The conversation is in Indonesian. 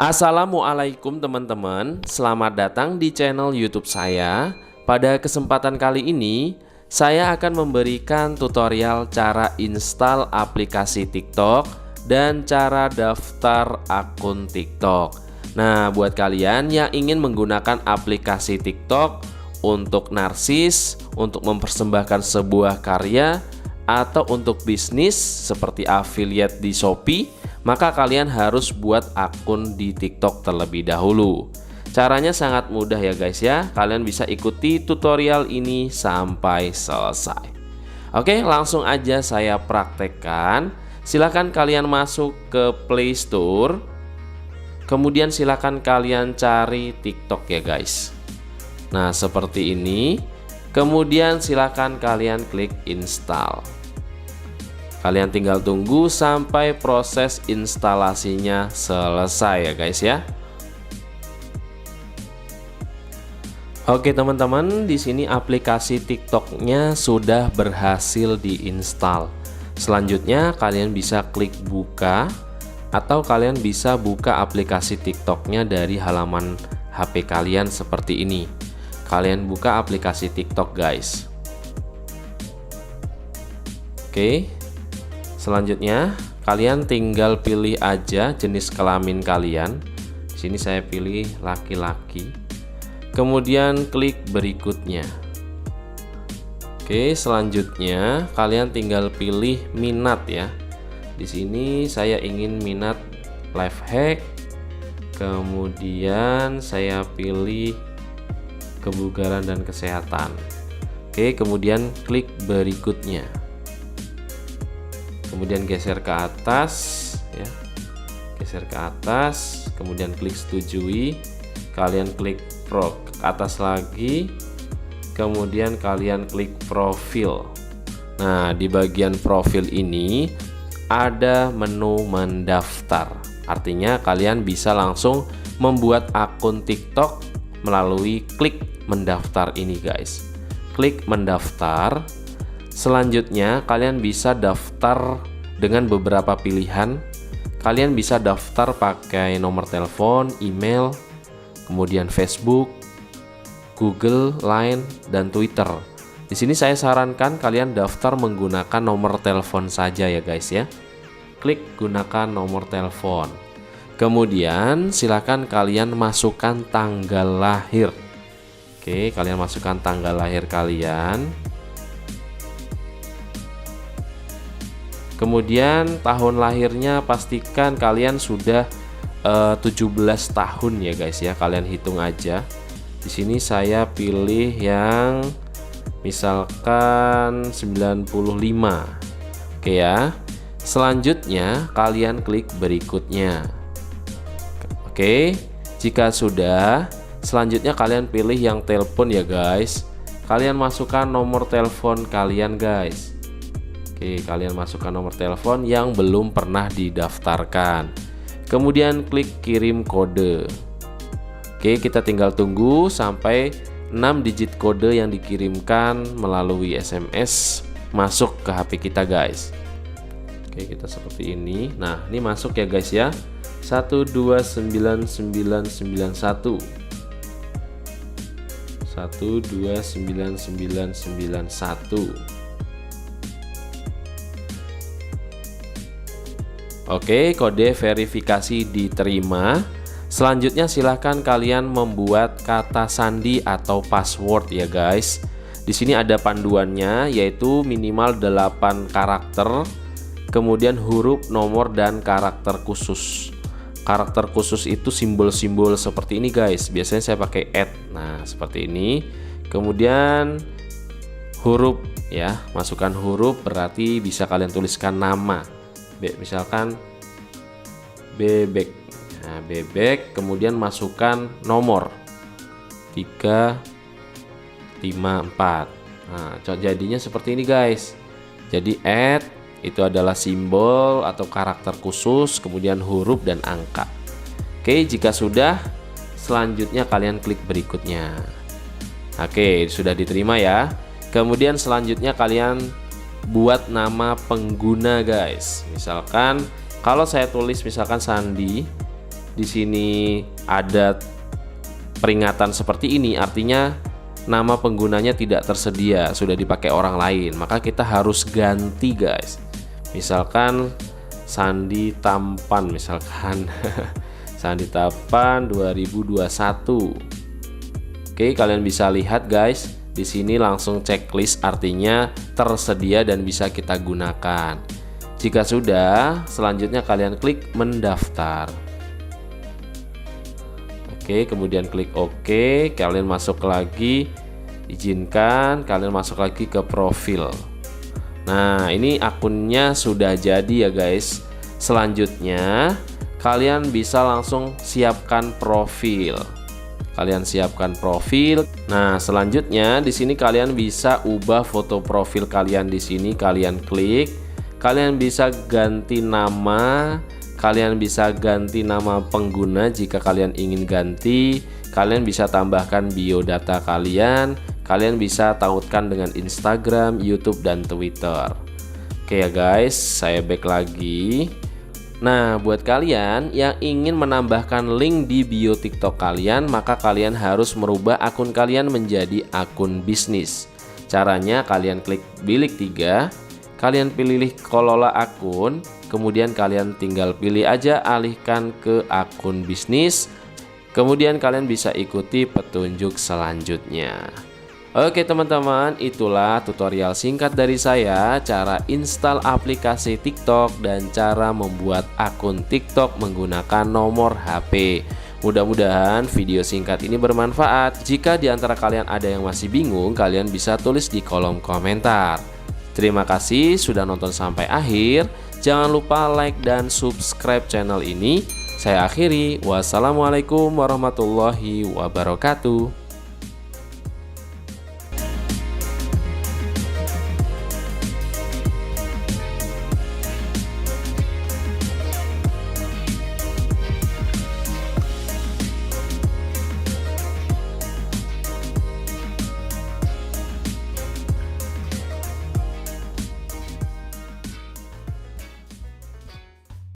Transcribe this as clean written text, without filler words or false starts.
Assalamualaikum teman-teman, selamat datang di channel YouTube saya. Pada kesempatan kali ini, saya akan memberikan tutorial cara install aplikasi TikTok dan cara daftar akun TikTok. Nah, buat kalian yang ingin menggunakan aplikasi TikTok untuk narsis, untuk mempersembahkan sebuah karya, atau untuk bisnis seperti affiliate di Shopee, maka kalian harus buat akun di TikTok terlebih dahulu. Caranya sangat mudah ya guys ya. Kalian bisa ikuti tutorial ini sampai selesai. Oke, langsung aja saya praktekkan. Silahkan kalian masuk ke Play Store. Kemudian silahkan kalian cari TikTok ya guys. Nah, seperti ini. Kemudian silahkan kalian klik install. Kalian tinggal tunggu sampai proses instalasinya selesai ya guys ya. Oke teman-teman, di sini aplikasi TikToknya sudah berhasil diinstal. Selanjutnya kalian bisa klik buka, atau kalian bisa buka aplikasi TikToknya dari halaman HP kalian seperti ini. Kalian buka aplikasi TikTok guys. Oke. Selanjutnya, kalian tinggal pilih aja jenis kelamin kalian. Di sini saya pilih laki-laki. Kemudian klik berikutnya. Oke, selanjutnya kalian tinggal pilih minat ya. Di sini saya ingin minat life hack. Kemudian saya pilih kebugaran dan kesehatan. Oke, kemudian klik berikutnya. Kemudian geser ke atas ya. Geser ke atas, kemudian klik setujui. Kalian klik ke atas lagi. Kemudian kalian klik profil. Nah, di bagian profil ini ada menu mendaftar. Artinya kalian bisa langsung membuat akun TikTok melalui klik mendaftar ini guys. Klik mendaftar. Selanjutnya kalian bisa daftar dengan beberapa pilihan. Kalian bisa daftar pakai nomor telepon, email, kemudian Facebook, Google, Line, dan Twitter. Di sini saya sarankan kalian daftar menggunakan nomor telepon saja ya guys ya. Klik gunakan nomor telepon. Kemudian silakan kalian masukkan tanggal lahir. Oke, kalian masukkan tanggal lahir kalian. Kemudian tahun lahirnya pastikan kalian sudah 17 tahun ya guys ya. Kalian hitung aja. Di sini saya pilih yang misalkan 95. Oke ya. Selanjutnya kalian klik berikutnya. Oke, jika sudah, selanjutnya kalian pilih yang telepon ya guys. Kalian masukkan nomor telepon kalian guys. Oke, kalian masukkan nomor telepon yang belum pernah didaftarkan. Kemudian klik kirim kode. Oke, kita tinggal tunggu sampai 6 digit kode yang dikirimkan melalui SMS masuk ke HP kita guys. Oke, kita seperti ini. Nah, ini masuk ya guys ya. 129991. 129991. Oke, kode verifikasi diterima. Selanjutnya silahkan kalian membuat kata sandi atau password ya guys. Di sini ada panduannya, yaitu minimal 8 karakter, kemudian huruf, nomor, dan karakter khusus. Karakter khusus itu simbol-simbol seperti ini guys. Biasanya saya pakai @ Nah, seperti ini. Kemudian huruf ya, masukkan huruf, berarti bisa kalian tuliskan nama. Misalkan bebek. Nah, bebek, kemudian masukkan nomor 354. Nah, jadinya seperti ini guys. Jadi itu adalah simbol atau karakter khusus, kemudian huruf dan angka. Oke, jika sudah, selanjutnya kalian klik berikutnya. Oke, sudah diterima ya. Kemudian selanjutnya kalian buat nama pengguna guys. Misalkan kalau saya tulis misalkan Sandi, di sini ada peringatan seperti ini, artinya nama penggunanya tidak tersedia, sudah dipakai orang lain, maka kita harus ganti guys. Misalkan Sandi Tampan misalkan Sandi Tampan 2021. Oke, kalian bisa lihat guys, di sini langsung checklist, artinya tersedia dan bisa kita gunakan. Jika sudah, selanjutnya kalian klik mendaftar. Oke, kemudian klik OK, kalian masuk lagi, izinkan, kalian masuk lagi ke profil. Nah, ini akunnya sudah jadi ya guys. Selanjutnya, kalian bisa langsung siapkan profil. Kalian siapkan profil. Nah, selanjutnya di sini kalian bisa ubah foto profil kalian di sini, kalian klik. Kalian bisa ganti nama. Kalian bisa ganti nama pengguna jika kalian ingin ganti. Kalian bisa tambahkan biodata kalian. Kalian bisa tautkan dengan Instagram, YouTube, dan Twitter. Oke ya guys, saya back lagi. Nah, buat kalian yang ingin menambahkan link di bio TikTok kalian, maka kalian harus merubah akun kalian menjadi akun bisnis. Caranya kalian klik bilik 3. Kalian pilih kelola akun, kemudian kalian tinggal pilih aja alihkan ke akun bisnis. Kemudian kalian bisa ikuti petunjuk selanjutnya. Oke teman-teman, itulah tutorial singkat dari saya cara install aplikasi TikTok dan cara membuat akun TikTok menggunakan nomor HP. Mudah-mudahan video singkat ini bermanfaat. Jika di antara kalian ada yang masih bingung, kalian bisa tulis di kolom komentar. Terima kasih sudah nonton sampai akhir. Jangan lupa like dan subscribe channel ini. Saya akhiri. Wassalamualaikum warahmatullahi wabarakatuh.